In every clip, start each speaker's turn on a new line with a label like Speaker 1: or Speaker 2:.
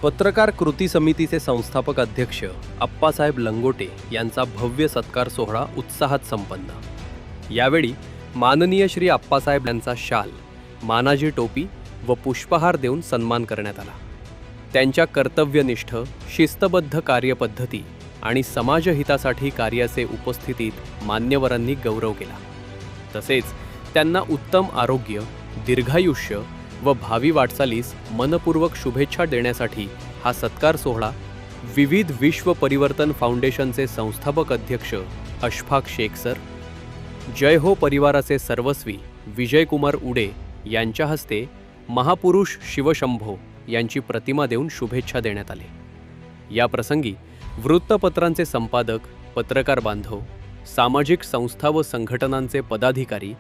Speaker 1: पत्रकार कृती समितीचे संस्थापक अध्यक्ष अप्पासाहेब लंगोटे यांचा भव्य सत्कार सोहळा उत्साहात संपन्न। यावेळी माननीय श्री अप्पासाहेब यांचा शाल, मानाची टोपी व पुष्पहार देऊन सन्मान करण्यात आला। त्यांच्या कर्तव्यनिष्ठ, शिस्तबद्ध कार्यपद्धती आणि समाजहितासाठी कार्याचे उपस्थितीत मान्यवरांनी गौरव केला। तसेच त्यांना उत्तम आरोग्य, दीर्घायुष्य व भावी वाटचालीस मनपूर्वक शुभेच्छा देण्यासाठी हा सत्कार सोहळा विविध विश्व परिवर्तन फाउंडेशनचे संस्थापक अध्यक्ष अशफाक शेख सर, जय हो परिवाराचे सर्वस्वी विजयकुमार उडे यांच्या हस्ते महापुरुष शिवशंभो यांची प्रतिमा देऊन शुभेच्छा देण्यात आले। या प्रसंगी वृत्तपत्रांचे संपादक, पत्रकार बांधव, सामाजिक संस्था व संघटनांचे पदाधिकारी,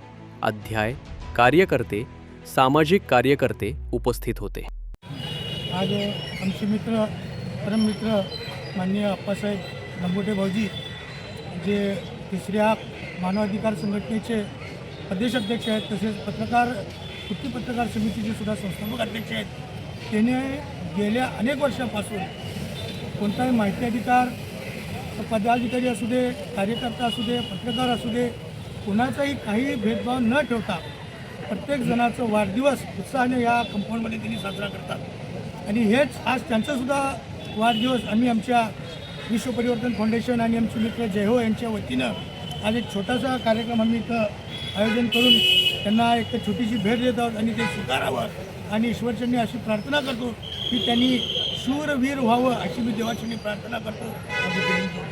Speaker 1: अध्याय, कार्यकर्ते, सामाजिक कार्यकर्ते उपस्थित होते।
Speaker 2: आज आमचे मित्र, परममित्र माननीय अप्पासाहेब लंगोटे भाऊजी, जे तिसऱ्या मानवाधिकार संघटनेचे प्रदेश अध्यक्ष आहेत, तसेच कृती पत्रकार समितीचे सुद्धा संस्थापक अध्यक्ष आहेत, त्याने गेल्या अनेक वर्षापासून कोणताही माहिती अधिकार पदाधिकारी असू दे, कार्यकर्ता असू दे, पत्रकार असू दे, कोणाचाही काही भेदभाव न ठेवता प्रत्येक जणाचा वाढदिवस उत्साहाने या कंपाऊंडमध्ये त्यांनी साजरा करतात। आणि हेच आज त्यांचासुद्धा वाढदिवस आम्ही आमच्या विश्व परिवर्तन फाउंडेशन आणि आमचे मित्र जय हो यांच्या वतीनं आज एक छोटासा कार्यक्रम आम्ही इथं आयोजन करून त्यांना एक छोटीशी भेट देत आहोत आणि ते स्वीकारावं आणि ईश्वरचरणी अशी प्रार्थना करतो की त्यांनी शूरवीर व्हावं, अशी मी देवाचरणी प्रार्थना करतो।